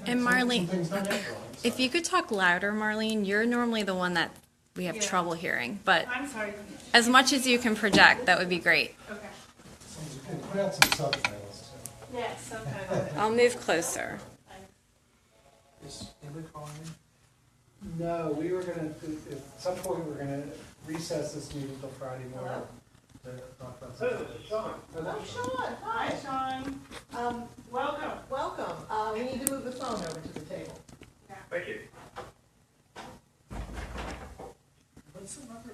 And Some Marlene, things don't have drawings. if you could talk louder, Marlene, you're normally the one that we have Yeah. trouble hearing, but I'm sorry. as much as you can project, that would be great. Okay. And put out some subtitles too. Yes, sometimes. I'll move closer. Is anybody calling in? No, we were gonna, at some point, we're gonna recess this meeting till Friday morning to talk about something. Sean. Oh, Sean, Hi, hi. Sean. Welcome. Welcome. We need to move the phone over to the table. Thank you. What's the number?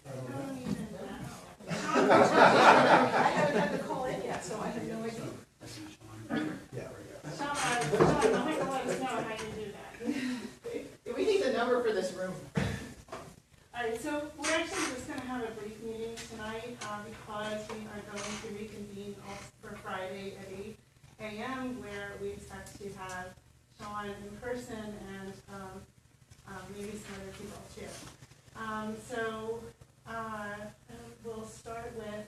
I I don't know. don't even know. I haven't had to call in yet, so I have no idea. Yeah. Sean, I'll make a let us know how you do that. We need the number for this room. All right, so we're actually just gonna have a brief meeting tonight, because we are going to reconvene for Friday at 8 a.m., where we expect to have Sean in person and, maybe some other people too. We'll start with,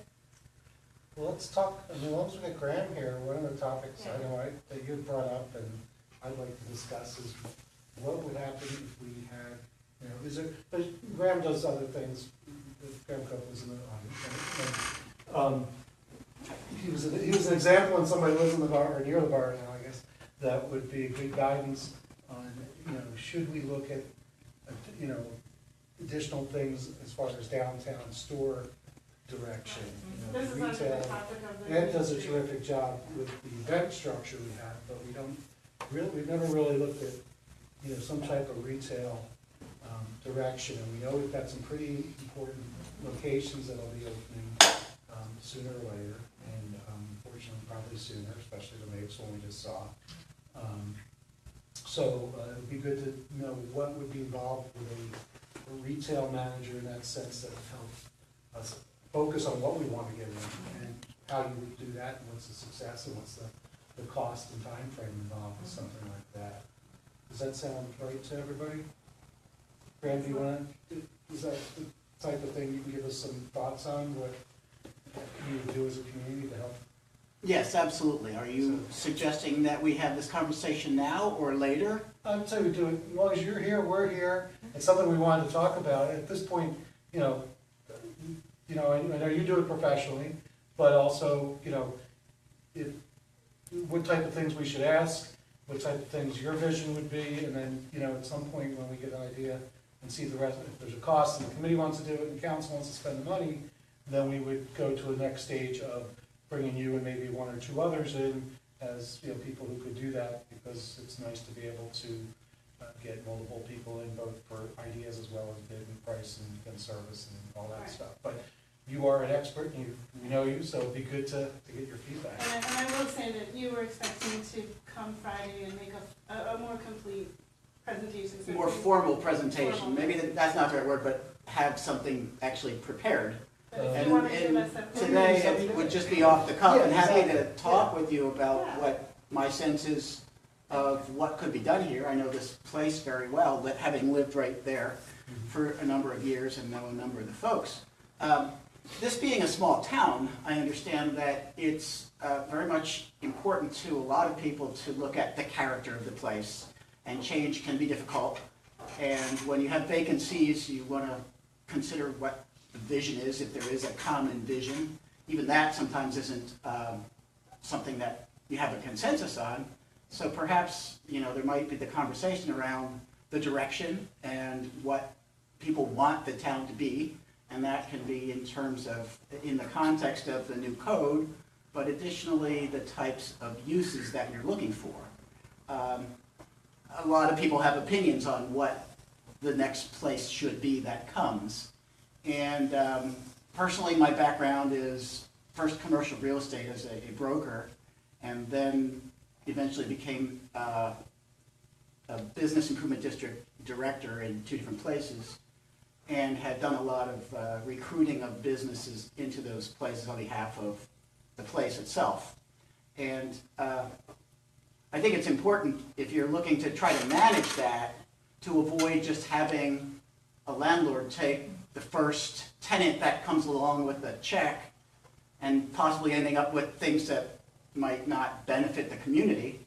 Well, let's talk, I mean, once we get Graham here, one of the topics I know that you brought up and I'd like to discuss is what would happen if we had, you know, is there, but Graham does other things, Graham Cope was in the audience. He was an example, and somebody lives in the bar, or near the bar now, I guess, that would be good guidance on, you know, should we look at, you know, additional things as far as downtown store direction, you know, this is under the retail. topic of the. Ed does a terrific job with the event structure we have, but we've never really looked at, you know, some type of retail direction. And we know we've got some pretty important locations that'll be opening sooner or later, and fortunately probably sooner, especially the Mapes one we just saw. So it'd be good to know what would be involved with a retail manager in that sense that would help us focus on what we want to get in and how you would do that, and what's the success and what's the cost and time frame involved with something like that. Does that sound right to everybody? Graham, do you want to, is that the type of thing you can give us some thoughts on, what you would do as a community to help? Yes, absolutely. Are you suggesting that we have this conversation now or later? I'd say we do it, as long as you're here, we're here, it's something we wanted to talk about. At this point, you know, I know you do it professionally, but also, you know, what type of things we should ask, what type of things your vision would be, and then, you know, at some point when we get an idea and see the rest, if there's a cost and the committee wants to do it and council wants to spend the money, then we would go to the next stage of bringing you and maybe one or two others in as, you know, people who could do that, because it's nice to be able to get multiple people in, both for ideas as well as bid and price and service and all that Right. stuff. But you are an expert, and we know you, so it'd be good to get your feedback. And I will say that you were expecting to come Friday and make a more complete presentation. so More you- formal presentation, Formal. maybe that's not the right word, but have something actually prepared. But if And you want to give and us a. today, it would just be off the cuff, and Yeah, happy to exactly. talk with you about Yeah. what my sense is of what could be done here. I know this place very well, but having lived right there for a number of years and know a number of the folks. This being a small town, I understand that it's very much important to a lot of people to look at the character of the place, and change can be difficult. And when you have vacancies, you want to consider what the vision is, if there is a common vision. Even that sometimes isn't something that you have a consensus on. So perhaps, you know, there might be the conversation around the direction and what people want the town to be. And that can be in terms of, in the context of the new code, but additionally, the types of uses that you're looking for. A lot of people have opinions on what the next place should be that comes. And personally, my background is first commercial real estate as a broker, and then eventually became a business improvement district director in 2 different places, and had done a lot of recruiting of businesses into those places on behalf of the place itself. And I think it's important, if you're looking to try to manage that, to avoid just having a landlord take the first tenant that comes along with a check and possibly ending up with things that might not benefit the community.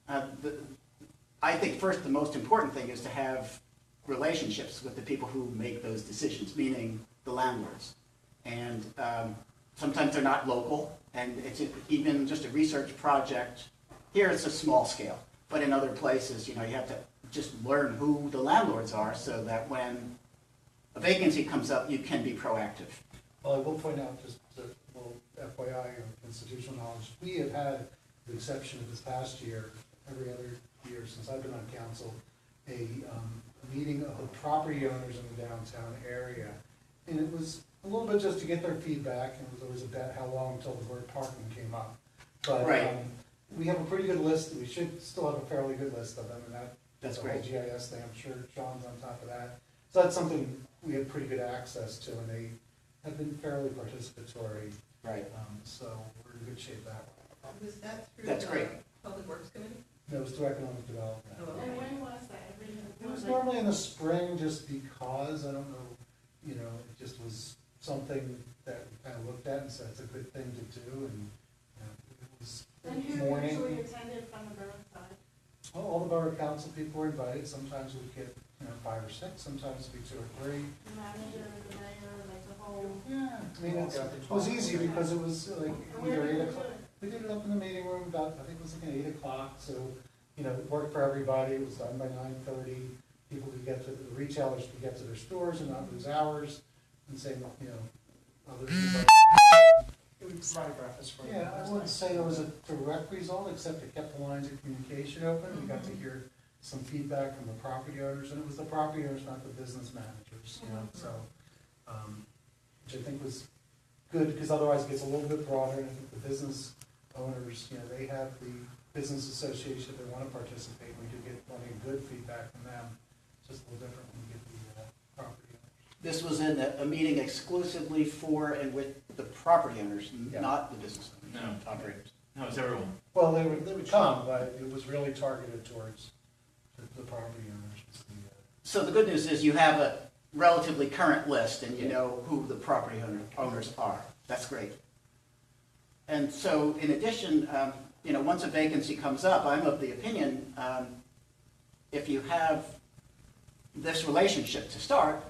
I think first, the most important thing is to have relationships with the people who make those decisions, meaning the landlords. And sometimes they're not local, and it's even just a research project. Here it's a small scale, but in other places, you have to just learn who the landlords are so that when a vacancy comes up, you can be proactive. Well, I will point out, just a little FYI or institutional knowledge, we have had, with the exception of this past year, every other year since I've been on council, a meeting of the property owners in the downtown area. And it was a little bit just to get their feedback, and it was always a bet how long until the word parking came up. But Right. we have a pretty good list, we should still have a fairly good list of them, and That's the whole great. GIS thing, I'm sure Sean's on top of that. So that's something we have pretty good access to, and they have been fairly participatory, Right. so we're in good shape that way. Was that through That's great. the Public Works Committee? That was through economic development. Oh, And okay. when was that? It was normally in the spring, just because, I don't know, it just was something that we kind of looked at and said it's a good thing to do, and it was And who morning. usually attended from the borough side? All the borough council people were invited, sometimes we'd get, 5 or 6, sometimes it'd be 2 or 3. The manager, the mayor, like the whole? Yeah, I mean, it was easy because it was like And where either did 8 you o'clock. do it? We did it up in the meeting room about, I think it was like 8 o'clock, so, it worked for everybody, it was done by 9:30. People could get to, the retailers could get to their stores and not lose hours, and same, others. It would provide breakfast for Yeah, I wouldn't say there was a direct result, except it kept the lines of communication open, we got to hear some feedback from the property owners, and it was the property owners, not the business managers, so, which I think was good, because otherwise it gets a little bit broader, and I think the business owners, they have the business association, they want to participate, we do get plenty of good feedback from them, it's just a little different when we get the property owners. This was in a meeting exclusively for and with the property owners, Yeah. not the business owners, No. operators. No, it's everyone. Well, they would come, but it was really targeted towards the property owners. Was So the good news is you have a relatively current list and you know who the property owners are. That's great. And so in addition, once a vacancy comes up, I'm of the opinion, if you have this relationship to start,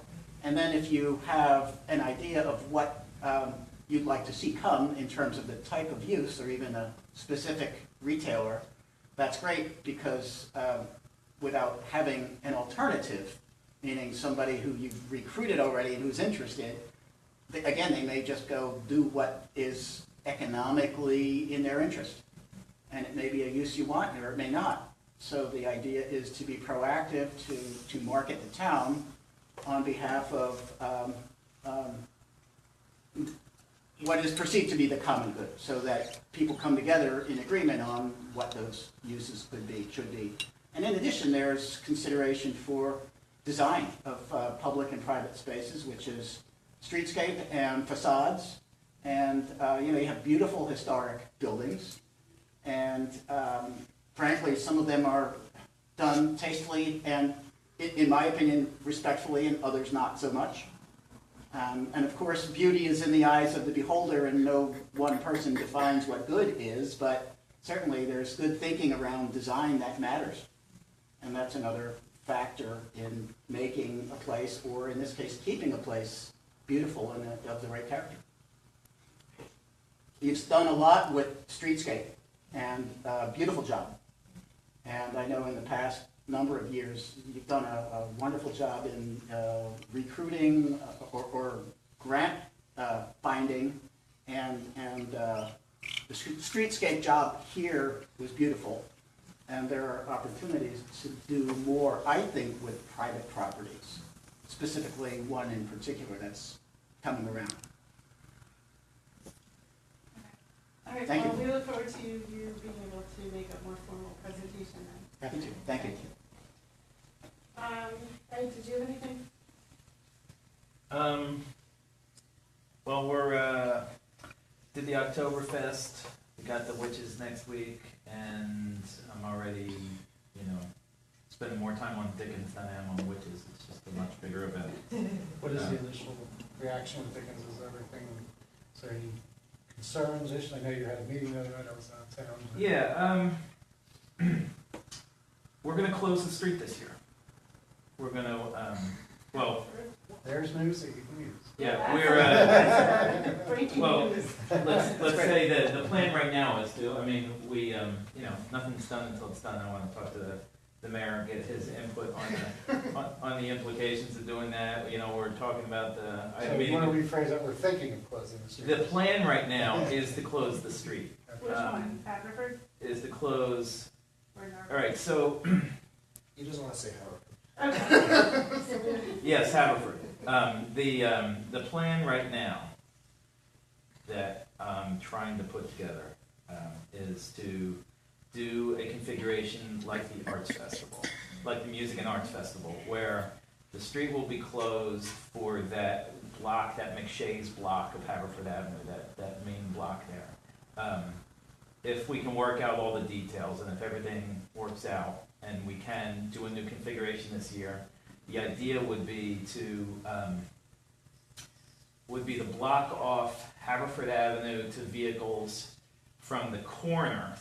and then if you have an idea of what you'd like to see come in terms of the type of use or even a specific retailer, that's great because without having an alternative, meaning somebody who you've recruited already and who's interested, again, they may just go do what is economically in their interest. And it may be a use you want, or it may not. So the idea is to be proactive, to market the town on behalf of what is perceived to be the common good, so that people come together in agreement on what those uses could be, should be. And in addition, there's consideration for design of public and private spaces, which is streetscape and facades. And, you have beautiful historic buildings. And frankly, some of them are done tastefully and, in my opinion, respectfully, and others not so much. And of course, beauty is in the eyes of the beholder, and no one person defines what good is, but certainly there's good thinking around design that matters. And that's another factor in making a place, or in this case, keeping a place beautiful and of the right character. You've done a lot with streetscape, and a beautiful job. And I know in the past number of years, you've done a wonderful job in recruiting or grant finding, and the streetscape job here was beautiful. And there are opportunities to do more, I think, with private properties, specifically one in particular that's coming around. All right, Thank well, you. we look forward to you being able to make a more formal presentation then. Happy to, thank you. Ed, did you have anything? Well, we're, did the Oktoberfest, we got the witches next week, and I'm already, spending more time on Dickens than I am on witches. It's just a much bigger event. What is the initial reaction with Dickens? Is everything, is there any concerns? I know you had a meeting the other night, I was out of town. but- Yeah, we're gonna close the street this year. We're gonna, well, There's news that you can use. yeah, we're, Breaking well, news. let's say that the plan right now is to, I mean, we, nothing's done until it's done. I wanna talk to the mayor and get his input on the implications of doing that. You know, we're talking about I had a So you want to meeting. rephrase that, we're thinking of closing the street. The plan right now is to close the street, Which one, Haverford is to close, or Norfolk? all right, so, He doesn't want to say how. Okay. yes, Haverford. The plan right now that I'm trying to put together is to do a configuration like the Arts Festival, like the Music and Arts Festival, where the street will be closed for that block, that McShay's block of Haverford Avenue, that main block there. If we can work out all the details and if everything works out and we can do a new configuration this year, the idea would be the block off Haverford Avenue to vehicles from the corner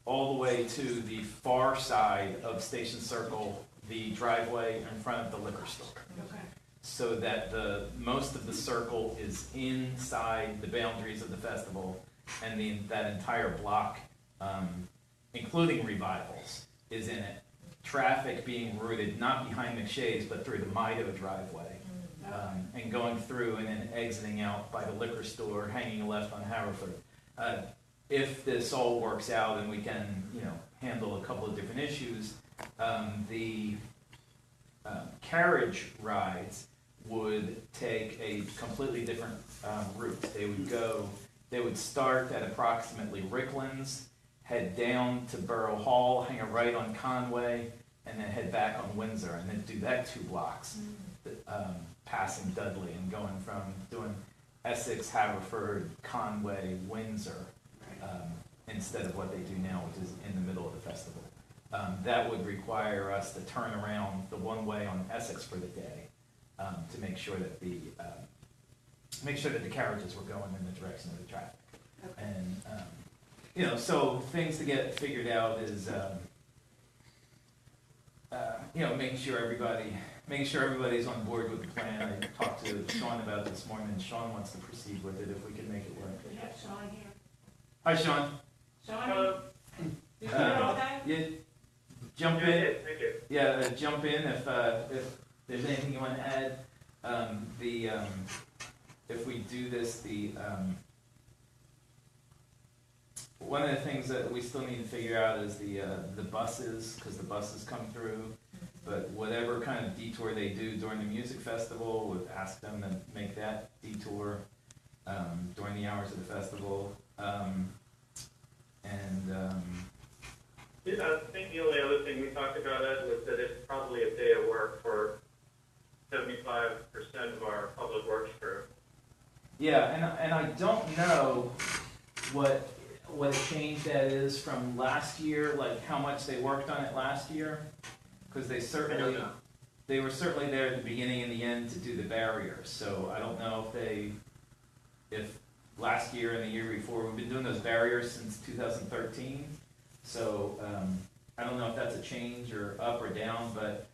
all the way to the far side of Station Circle, the driveway in front of the liquor store. Okay. So that most of the circle is inside the boundaries of the festival, and that entire block, including revivals, is in it. Traffic being routed not behind McShay's, but through the Mido driveway, and going through and then exiting out by the liquor store, hanging left on Haverford. If this all works out and we can, handle a couple of different issues, the carriage rides would take a completely different route. They would start at approximately Ricklands, head down to Borough Hall, hang a right on Conway, and then head back on Windsor, and then do that 2 blocks, passing Dudley and going from doing Essex, Haverford, Conway, Windsor, instead of what they do now, which is in the middle of the festival. That would require us to turn around the one way on Essex for the day, to make sure that the carriages were going in the direction of the traffic. Okay. And, so things to get figured out is, making sure everybody's on board with the plan. I talked to Sean about it this morning, and Sean wants to proceed with it if we can make it work. We have Sean here. Hi, Sean. Sean? Did you hear all that? Yeah, jump in. Thank you. Yeah, jump in if there's anything you want to add. If we do this, one of the things that we still need to figure out is the buses, because the buses come through. But whatever kind of detour they do during the music festival, would ask them to make that detour during the hours of the festival. I think the only other thing we talked about, Ed, was that it's probably a day of work for 75% of our public works crew. Yeah, and I don't know what a change that is from last year, like how much they worked on it last year, because I don't know. they were certainly there at the beginning and the end to do the barriers. So I don't know if last year and the year before, we've been doing those barriers since 2013. So I don't know if that's a change or up or down, but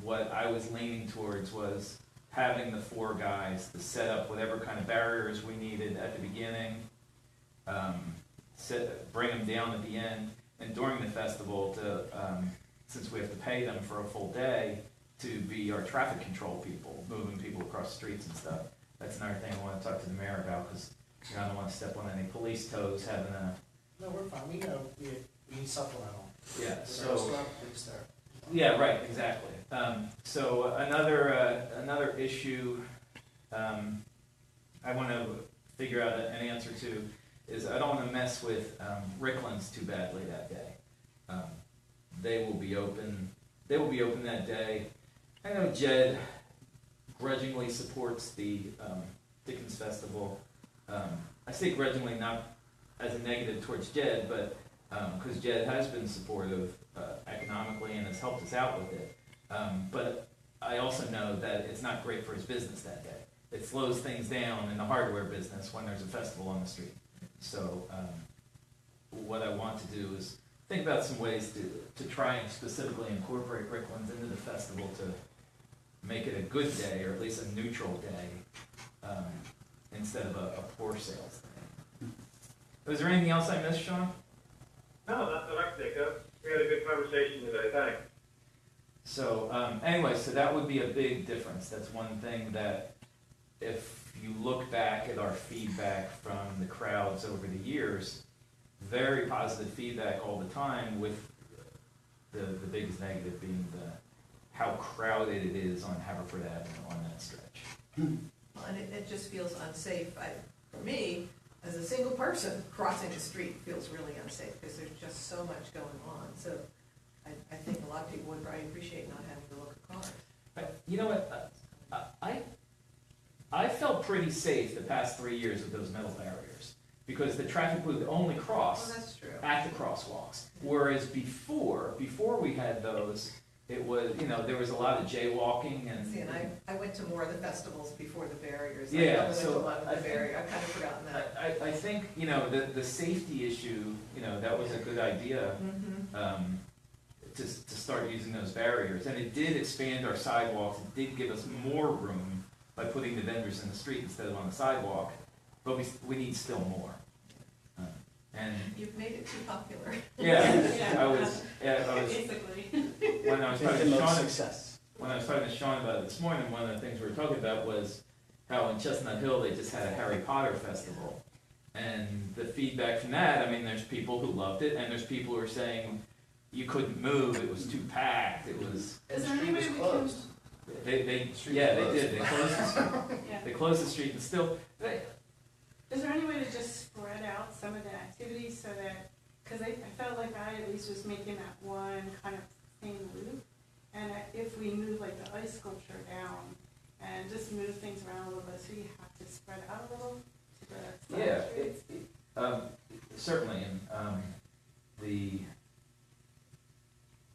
what I was leaning towards was having the 4 guys to set up whatever kind of barriers we needed at the beginning, bring them down at the end, and during the festival to, since we have to pay them for a full day, to be our traffic control people, moving people across streets and stuff. That's another thing I want to talk to the mayor about, because I don't want to step on any police toes having a, No, we're fine. We know we need supplemental. yeah, The so. restaurant, it's there. Yeah, right, exactly. So another issue I want to figure out an answer to is I don't want to mess with Ricklands too badly that day. They will be open that day. I know Jed grudgingly supports the Dickens Festival. I say grudgingly not as a negative towards Jed, but because Jed has been supportive economically and has helped us out with it. But I also know that it's not great for his business that day. It slows things down in the hardware business when there's a festival on the street. So what I want to do is think about some ways to try and specifically incorporate Ricklands into the festival to make it a good day, or at least a neutral day, instead of a poor sales day. Was there anything else I missed, Sean? No, that's what I can think of. We had a good conversation today, thanks. So, anyway, so that would be a big difference. That's one thing that, if you look back at our feedback from the crowds over the years, very positive feedback all the time, with the biggest negative being how crowded it is on Haverford Avenue on that stretch. Well, and it just feels unsafe. For me, as a single person, crossing the street feels really unsafe because there's just so much going on. So I think a lot of people would probably appreciate not having to look at cars. But you know what, I felt pretty safe the past 3 years with those metal barriers, because the traffic would only cross Well, that's true. at the crosswalks. Whereas before we had those, it was, there was a lot of jaywalking and. See, and I went to more of the festivals before the barriers. Yeah, I only went so to a lot of I the think- barrier. I've kind of forgotten that. I think, the safety issue, that was a good idea, Mm-hmm. to start using those barriers. And it did expand our sidewalks, it did give us more room by putting the vendors in the street instead of on the sidewalk, but we need still more. And, You've made it too popular. yeah, I was, Basically. when I was Make talking the to most Sean, success. when I was talking to Sean about it this morning, one of the things we were talking about was how in Chestnut Hill, they just had a Harry Potter festival. And the feedback from that, there's people who loved it, and there's people who are saying, you couldn't move, it was too packed, it was, And Is the there any street was way we closed. they Street yeah, they closed. did, they closed the street, Yeah. they closed the street, and still, Is there any way to just spread out some of the activities so that, because I felt like I at least was making that one kind of same loop. And if we move like the ice sculpture down and just move things around a little bit, so you have to spread out a little to the yeah, side streets. certainly, and,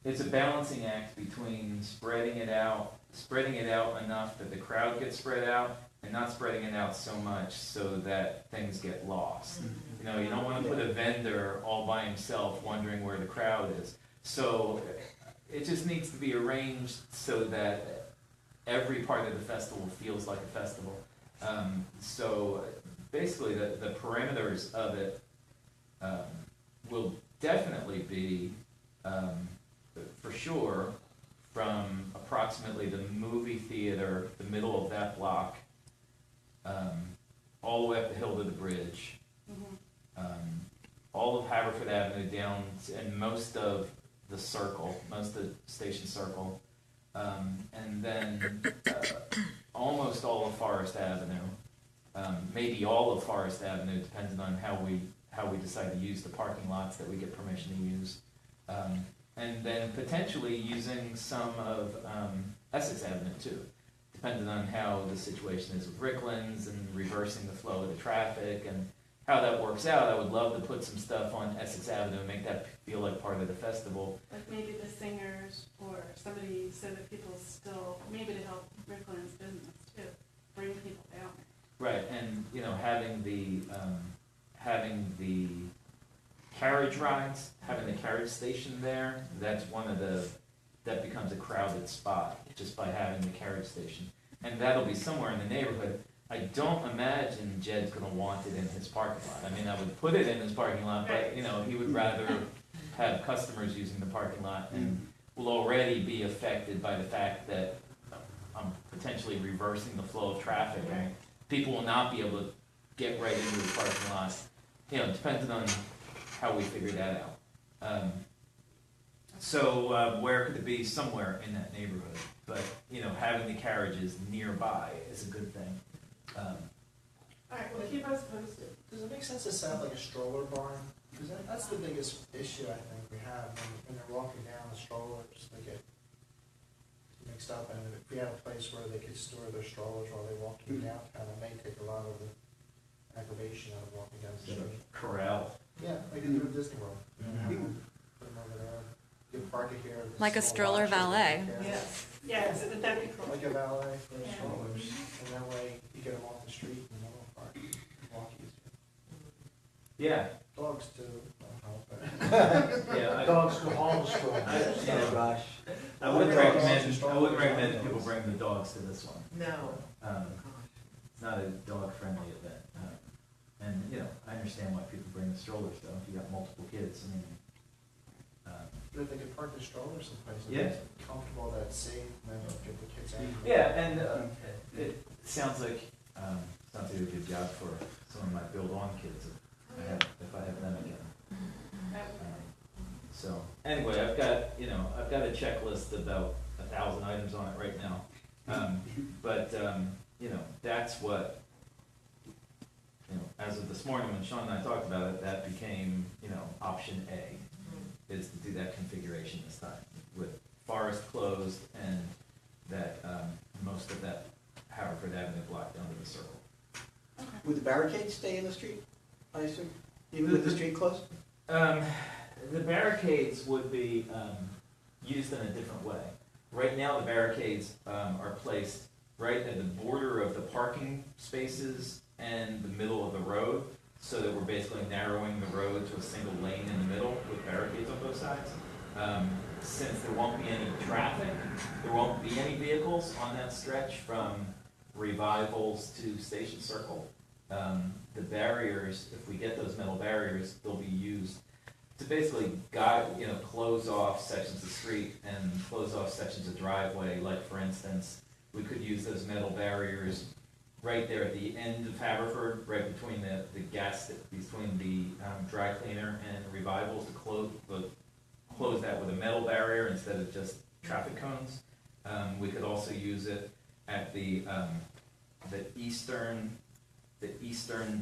it's a balancing act between spreading it out enough that the crowd gets spread out, and not spreading it out so much so that things get lost. You don't want to put a vendor all by himself wondering where the crowd is. So it just needs to be arranged so that every part of the festival feels like a festival. So basically, the parameters of it will definitely be, for sure, from approximately the movie theater, the middle of that block, all the way up the hill to the bridge, all of Haverford Avenue down, and most of the circle, most of the station circle, and then almost all of Forest Avenue, maybe all of Forest Avenue, depending on how we decide to use the parking lots that we get permission to use. And then potentially using some of Essex Avenue too, depending on how the situation is with Ricklands and reversing the flow of the traffic and how that works out. I would love to put some stuff on Essex Avenue and make that feel like part of the festival. Like maybe the singers or somebody, so that people still, maybe to help Rickland's business too, bring people down there. Right, and having the carriage rides, having the carriage station there, that becomes a crowded spot just by having the carriage station. And that'll be somewhere in the neighborhood. I don't imagine Jed's gonna want it in his parking lot. I would put it in his parking lot, but, he would rather have customers using the parking lot, and will already be affected by the fact that I'm potentially reversing the flow of traffic, and people will not be able to get right into the parking lot, depending on how we figure that out. So where could it be? Somewhere in that neighborhood, but, having the carriages nearby is a good thing. All right, well, keep us posted. Does it make sense to set up like a stroller barn? Because that's the biggest issue I think we have when they're walking down the strollers, they get mixed up. And if we have a place where they could store their strollers while they're walking downtown, it may take a lot of the aggravation out of walking down the street. Corral. Yeah, like they do at Disney World. Mhm. Put them over there. You park it here. Like a small stroller washes, valet. yeah. Yes. Yes, that'd be cool. Like a valet for the Yeah. strollers, and that way you get them off the street and they'll park, walk easier. Yeah, Dogs too, don't help it. Yeah, Dogs go home strong. yeah, gosh. I wouldn't recommend that people bring the dogs to this one. No. It's not a dog-friendly event. And, you know, I understand why people bring the strollers though, if you got multiple kids, I mean, But if they could park the stroller someplace, Yeah. it's comfortable, that's safe, and then get the kids out. yeah, and it sounds like a good job for some of my build-on kids if I have them again. So, anyway, I've got a checklist of about 1,000 items on it right now. But, that's what, as of this morning, when Sean and I talked about it, that became, option A, is to do that configuration this time, with Forest closed and that, most of that Haverford Avenue block down to the circle. Would the barricades stay in the street, I assume, even with the street closed? The barricades would be used in a different way. Right now, the barricades are placed right at the border of the parking spaces and the middle of the road, so that we're basically narrowing the road to a single lane in the middle with barricades on both sides. Since there won't be any traffic, there won't be any vehicles on that stretch from Revivals to Station Circle. The barriers, if we get those metal barriers, they'll be used to basically close off sections of street and close off sections of driveway. Like, for instance, we could use those metal barriers right there at the end of Haverford, right between between the dry cleaner and Revivals, to close that with a metal barrier instead of just traffic cones. We could also use it at the eastern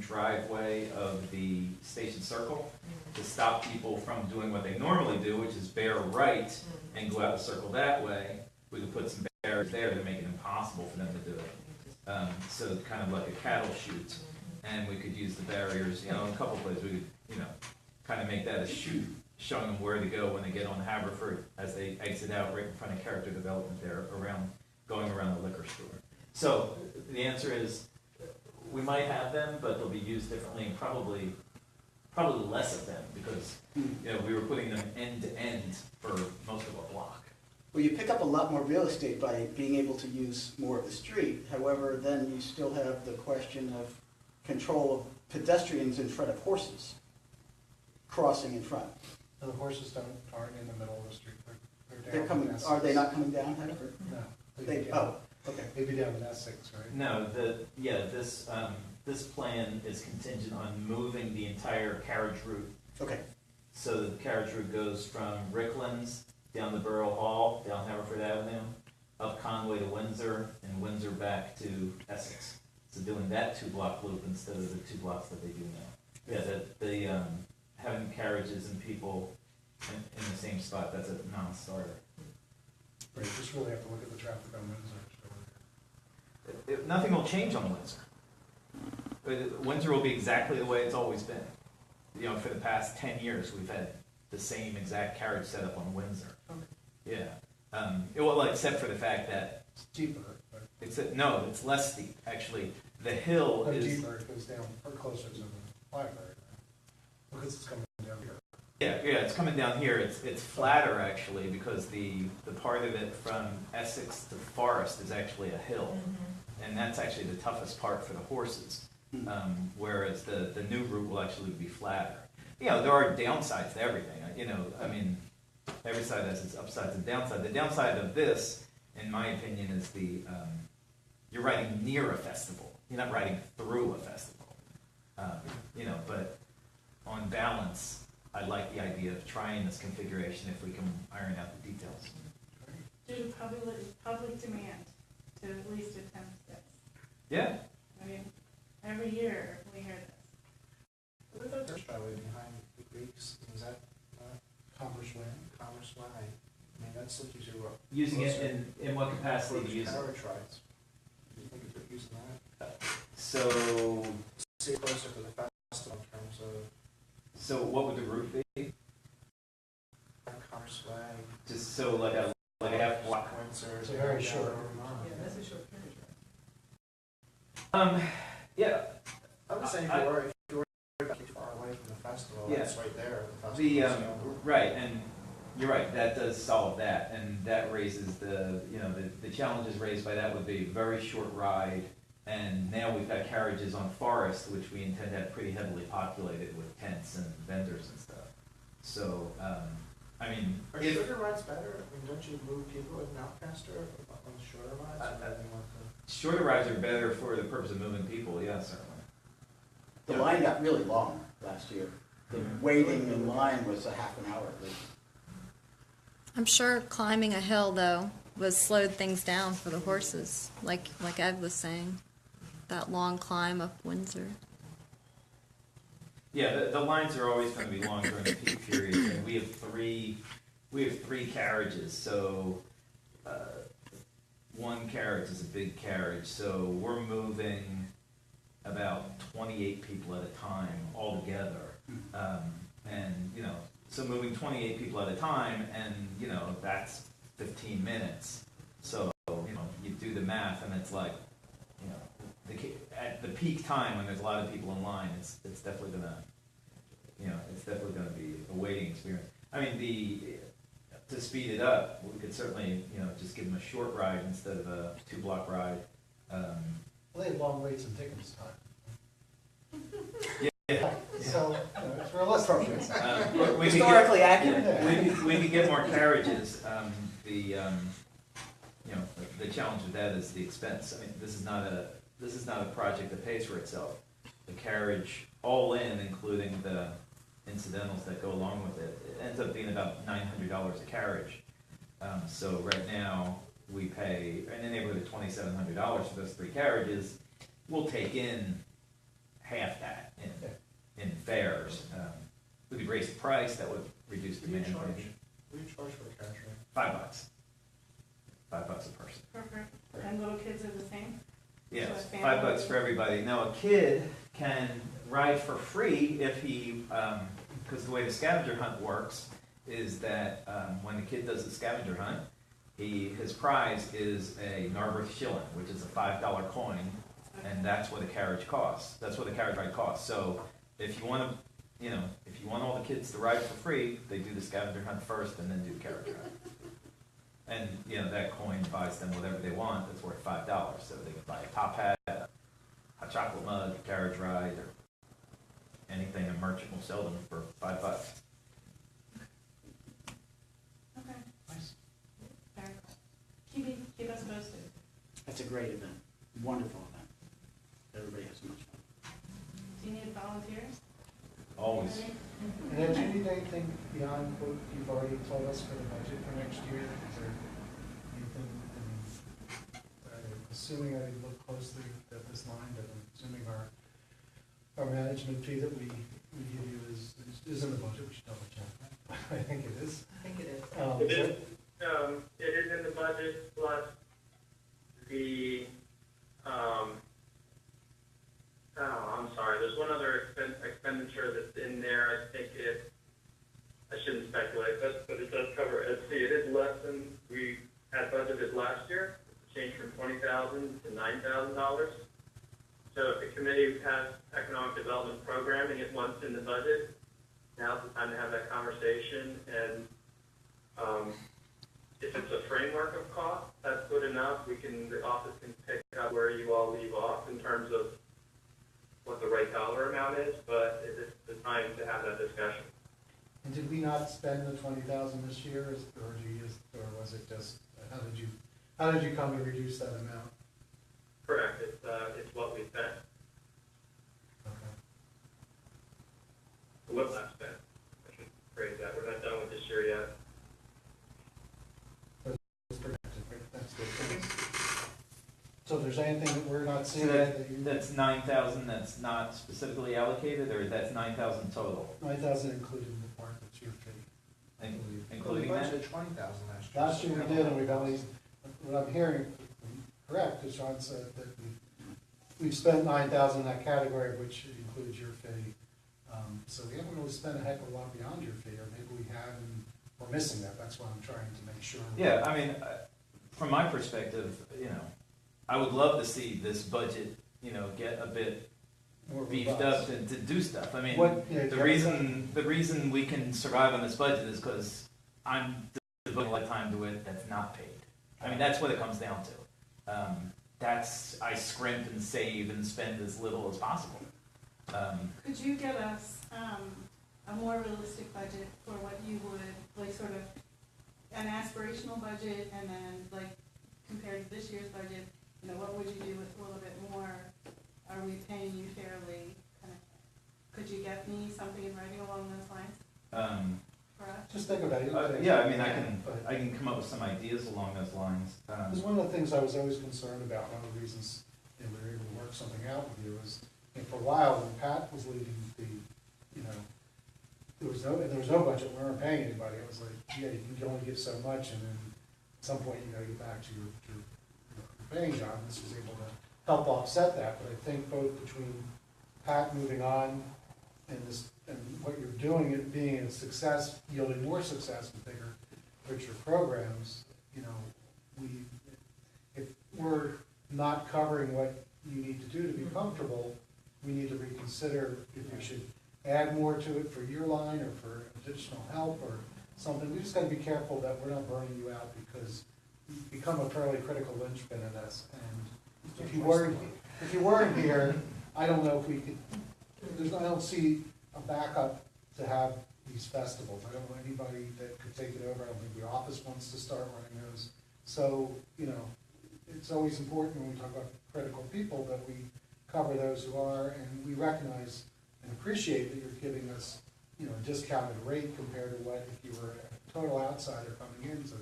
driveway of the Station Circle to stop people from doing what they normally do, which is bear right and go out the circle that way. We could put some barriers there to make it impossible for them to do it. So kind of like a cattle chute, and we could use the barriers, in a couple places. We could, kind of make that a chute, showing them where to go when they get on Haverford as they exit out right in front of Character Development there, going around the liquor store. So the answer is, we might have them, but they'll be used differently, and probably less of them, because we were putting them end to end for most of a block. Well, you pick up a lot more real estate by being able to use more of the street. However, then you still have the question of control of pedestrians in front of horses crossing in front. And the horses aren't in the middle of the street, they're They're down coming. in Essex. Are they not coming down Haverford? No. Okay. They'd be down in Essex, right? No, this plan is contingent on moving the entire carriage route. Okay. So the carriage route goes from Ricklands down to Borough Hall, down Haverford Avenue, up Conway to Windsor, and Windsor back to Essex. So doing that 2-block loop instead of the 2 blocks that they do now. Yeah, having carriages and people in the same spot, that's a non-starter. Right, you just really have to look at the traffic on Windsor. Nothing will change on Windsor. Windsor will be exactly the way it's always been. For the past 10 years, we've had the same exact carriage setup on Windsor. Okay. Yeah. Except for the fact that It's deeper, but it's less steep. Actually, the hill is deeper, it goes down or closer to the library. Because it's coming down here. yeah, it's coming down here. It's flatter actually, because the part of it from Essex to Forest is actually a hill, and that's actually the toughest part for the horses. Whereas the new route will actually be flatter. There are downsides to everything. Every side has its upsides and downsides. The downside of this, in my opinion, is you're riding near a festival. You're not riding through a festival. But on balance, I like the idea of trying this configuration if we can iron out the details. Due to public demand to at least attempt this. Yeah. Every year we hear this. What about the driveway behind the Greeks? Is that Commerce Way. Commerce Way? That's like usually what. Using it in what capacity to use it? Carriage rides. Do you think it's using that? So See closer to the festival in terms of So what would the route be? Commerce Way. Just so like a half block. Windsor. It's a very short. Yeah, that's a short carriage ride. Yeah. I would say if you were too far away from the festival, Yeah. it's right there. The, right, and you're right, that does solve that, and that raises the, you know, the challenges raised by that would be very short ride, and now we've got carriages on Forest, which we intend to have pretty heavily populated with tents and vendors and stuff. So, I mean, Are if, shorter rides better? I mean, don't you move people in out faster on the shorter rides? Or do you want to- shorter rides are better for the purpose of moving people, yeah, certainly. The line got really long last year. The Mhm. waiting in line was a half an hour at least. I'm sure climbing a hill, though, was slowed things down for the horses, like Ed was saying. That long climb up Windsor. Yeah, the lines are always gonna be long during the peak periods, and we have three carriages, so, one carriage is a big carriage, so we're moving about 28 people at a time altogether. And, you know, so moving 28 people at a time, and, you know, that's 15 minutes. So, you know, you do the math, and it's like, you know, at the peak time when there's a lot of people in line, it's definitely gonna, you know, it's definitely gonna be a waiting experience. I mean, to speed it up, we could certainly, you know, just give them a short ride instead of a 2-block ride. Well, they have long waits and tickets time. Yeah. So, you know, it's realistic. We could Historically get, accurate. yeah, we could get more carriages. You know, the challenge with that is the expense. I mean, this is not a project that pays for itself. The carriage, all in, including the incidentals that go along with it, it ends up being about $900 a carriage. So right now, we pay in the neighborhood of $2,700 for those 3 carriages. We'll take in half that in fares. We could raise the price, that would reduce What do you demand. charge? What do you charge for a carriage ride? $5. $5 a person. Perfect. And little kids are the same? Yes, So a family- $5 for everybody. Now, a kid can ride for free if he, because the way the scavenger hunt works is that when the kid does the scavenger hunt, his prize is a Narberth shilling, which is a $5 coin, and that's what a carriage costs. That's what a carriage ride costs. So if you want to, you know, if you want all the kids to ride for free, they do the scavenger hunt first and then do the carriage ride. And, you know, that coin buys them whatever they want that's worth $5. So they can buy a top hat, a hot chocolate mug, a carriage ride, or anything a merchant will sell them for $5. Okay, Nice. very cool. Keep us posted. That's a great event, wonderful event. Everybody has so much fun. Do you need volunteers? Always. And then do you need anything beyond what you've already told us for the budget for next year? Is there anything, I mean, assuming I look closely at this line, but I'm assuming our management fee that we give you is in the budget, we should double check that. I think it is. I think it is. It is, it is in the budget, plus the, I'm sorry, there's one other expenditure that's in there, I think I shouldn't speculate, but it does cover, it is less than we had budgeted last year, it's changed from $20,000 to $9,000. So if the committee has economic development programming it once in the budget, now's the time to have that conversation, and if it's a framework of cost, that's good enough. The office can pick up where you all leave off in terms of what the right dollar amount is, but it's the time to have that discussion. And did we not spend the 20,000 this year, or was it just, how did you come to reduce that amount? Correct, it's what we spent, Okay. what not spent. I should phrase that, we're not done with this year yet. It's projected, right? That's good. So if there's anything that we're not So seeing that you, that's 9,000 that's not specifically allocated, or that's 9,000 total, 9,000 included in the part that's your fee. including Well, that? we budgeted 20,000 last year. Last year we did, and we've only, what I'm hearing, correct, as Sean said, that we've spent 9,000 in that category, which includes your fee. So we haven't really spent a heck of a lot beyond your fee, or maybe we have, and we're missing that, that's what I'm trying to make sure. Yeah, I mean, from my perspective, you know, I would love to see this budget, you know, get a bit more beefed robust. up to do stuff. I mean, What- yeah, the yeah. reason we can survive on this budget is because I'm devoting a lot of time to it that's not paid. I mean, that's what it comes down to. I scrimp and save and spend as little as possible. Could you get us a more realistic budget for what you would, like, sort of an aspirational budget, and then, like, compared to this year's budget, you know, what would you do with a little bit more? Are we paying you fairly? Kind of, could you get me something in writing along those lines for us? Just think about it. Yeah, I mean, I can come up with some ideas along those lines. Because one of the things I was always concerned about, one of the reasons we were able to work something out with you was, for a while, when Pat was leading there was no budget, we weren't paying anybody. It was like, yeah, you can only give so much, and then at some point, you gotta get back to your paying job. This was able to help offset that, but I think both between Pat moving on and what you're doing, it being a success, yielding more success with bigger, richer programs, if we're not covering what you need to do to be comfortable, we need to reconsider if we should add more to it for your line or for additional help or something. We just gotta be careful that we're not burning you out, because you become a fairly critical linchpin in this. And if you weren't here, I don't know if we could, I don't see a backup to have these festivals. I don't know anybody that could take it over. I don't think the office wants to start running those. So, it's always important when we talk about critical people that we cover those who are, and we recognize and appreciate that you're giving us, a discounted rate compared to what if you were a total outsider coming in to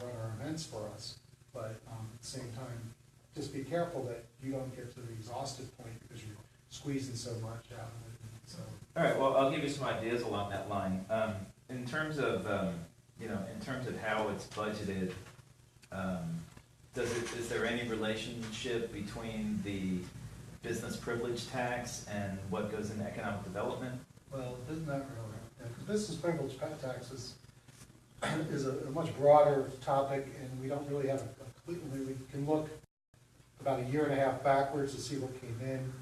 run our events for us. But at the same time, just be careful that you don't get to the exhausted point because you're squeezing so much out of it. So. All right. Well, I'll give you some ideas along that line. In terms of how it's budgeted, is there any relationship between the business privilege tax and what goes into economic development? Well, isn't that really? Because business privilege tax is a much broader topic, and we don't really have we can look about a year and a half backwards to see what came in.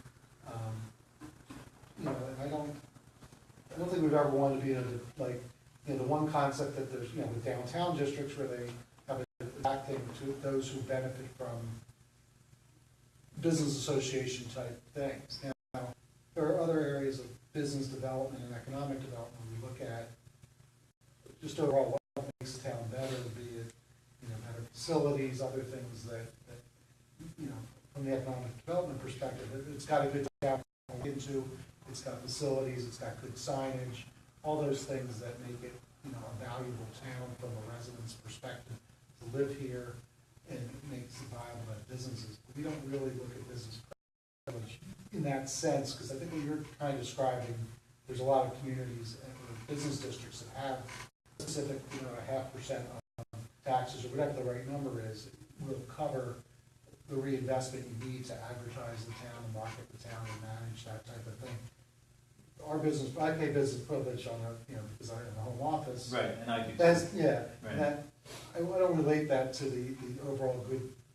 And I don't think we've ever wanted to be the one concept that there's, the downtown districts where they have a back thing to those who benefit from business association type things. Now, there are other areas of business development and economic development we look at just overall what makes the town better, be it, better facilities, other things that from the economic development perspective, it's got a good town to go into, it's got facilities, it's got good signage, all those things that make it, a valuable town from a resident's perspective to live here, and it makes it viable at businesses. But we don't really look at business privilege in that sense, because I think what you're kind of describing, there's a lot of communities and business districts that have specific, a 0.5% on taxes or whatever the right number is, will cover the reinvestment you need to advertise the town, and market the town, and manage that type of thing. Our business, I pay business privilege on because I'm in the home office. Right, and I do. Right. That, I don't relate that to the overall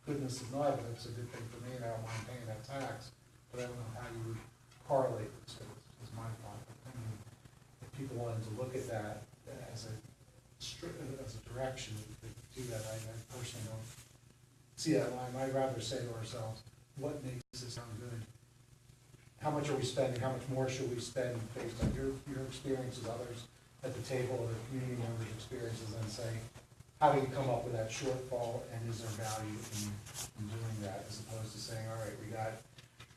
goodness of Narberth. It's a good thing for me, and I don't mind paying that tax, but I don't know how you would correlate this. Is my thought. I mean, if people wanted to look at that as a direction, to do that, I personally don't see that line. I'd rather say to ourselves, what makes this sound good? How much are we spending? How much more should we spend based on your experiences, others at the table, or the community members' experiences, and say, how do you come up with that shortfall, and is there value in doing that, as opposed to saying, all right, we got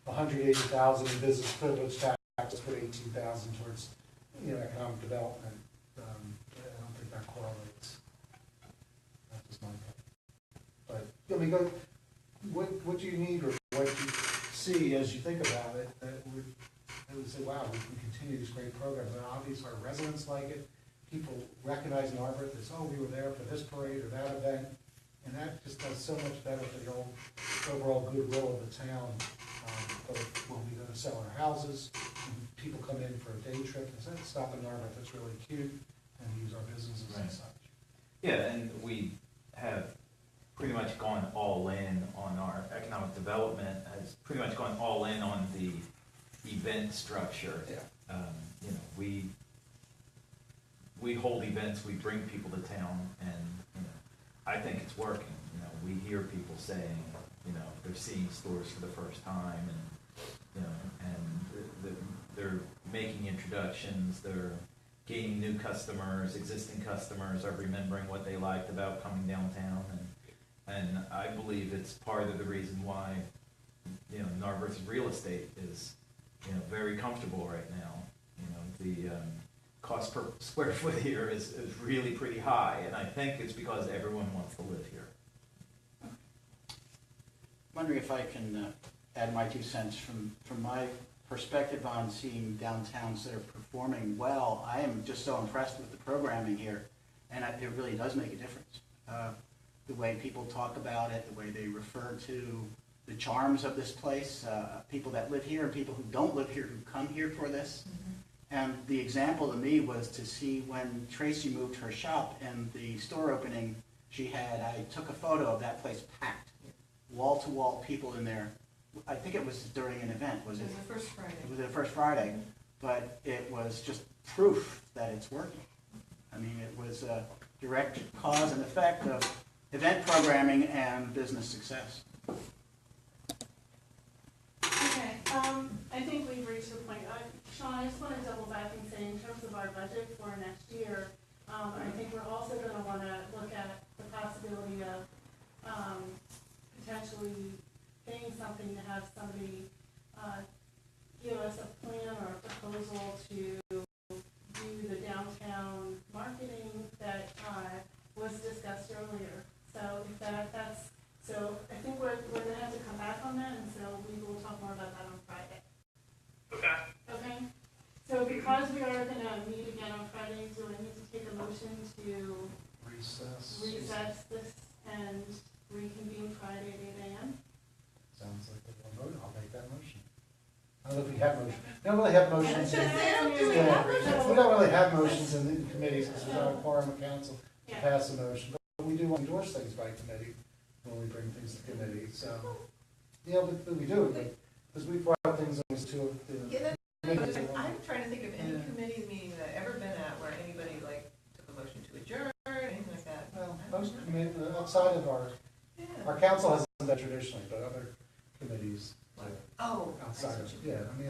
$180,000 in business privilege tax, let's put $18,000 towards economic development. I don't think that correlates. That's just my opinion. But what do you need, or what do you see as you think about it, that would say, wow, we can continue these great programs? And obviously our residents like it. People recognize Narberth as, oh, we were there for this parade or that event, and that just does so much better for the overall goodwill of the town. Both when we go to sell our houses, and people come in for a day trip and say, stop in Narberth, that's really cute, and use our businesses and such. Yeah, and we have pretty much gone all in on our economic development, has pretty much gone all in on the event structure. Yeah. You know, we hold events, we bring people to town, and, you know, I think it's working. You know, we hear people saying, you know, they're seeing stores for the first time, and, you know, and they're making introductions, they're gaining new customers, existing customers are remembering what they liked about coming downtown, and I believe it's part of the reason why, you know, Narberth's real estate is, you know, very comfortable right now. You know, the cost per square foot here is really pretty high, and I think it's because everyone wants to live here. Wondering if I can add my 2 cents from my perspective on seeing downtowns that are performing well. I am just so impressed with the programming here, and it really does make a difference. The way people talk about it, the way they refer to the charms of this place, people that live here and people who don't live here who come here for this. And the example to me was to see when Tracy moved her shop and the store opening she had, I took a photo of that place packed, wall-to-wall people in there. I think it was during an event, was It it? was the first Friday. It was the first Friday, but it was just proof that it's working. I mean, it was a direct cause and effect of event programming and business success. Okay, I think we've reached the point, Sean, I just want to double back and say, in terms of our budget for next year, I think we're also going to want to look at the possibility of potentially paying something to have somebody give us a plan or a proposal to do the downtown marketing that was discussed earlier. So if that's, so I think we're gonna have to come back on that, and so we will talk more about that on Friday. Okay. Okay? So because we are gonna meet again on Friday, do I need to take a motion to Recess. recess this and reconvene Friday at 8 a.m.? Sounds like a vote, I'll make that motion. I don't know if we have motions, we don't really have motions. Yeah, we don't really have motions in the committees, because we're not a quorum of council to Yeah. pass a motion, but we do endorse things by committee when we bring things to committee, so. Yeah, but we do, because we brought things always to the Yeah, committees. I'm trying to think of any Yeah. committee meeting that I've ever been at where anybody like took a motion to adjourn or anything like that. Well, most committees, outside of our council hasn't done that traditionally, but other committees, like, Oh, I see outside what of, you mean. yeah, I mean,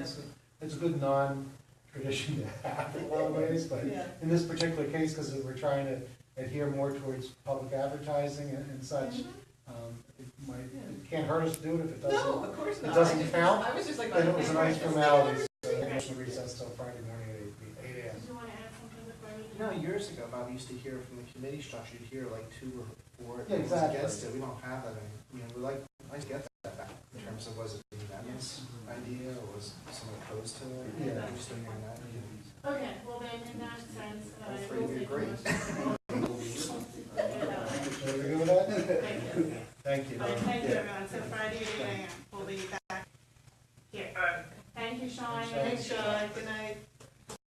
it's a good non-tradition to have in a lot of ways, but Yeah. in this particular case, because we're trying to adhere more towards public advertising and such, Mhm. it can't hurt us to do it if it No, doesn't. of course it not. doesn't I just- count, I was just like. Then it was a nice okay, formality, so I motion to recess till Friday morning at 8 a.m. Did you want to add something before we? You know, years ago, Bob, we used to hear from the committee structure, you'd hear like 2 or 4 Yeah, exactly. against it. We don't have that anymore. You know, we like to get that back in terms of, was it an unanimous idea or was someone opposed to it? Yeah. We just don't hear that. Okay, well then, in that sense, All I three will would be take a great. motion. Are you good with that? Thank you. Thank you. All right, thank you, everyone. So Friday at 8 a.m. We'll be back here. Thank you, Sean. Thanks, Thanks, Sean. Good night.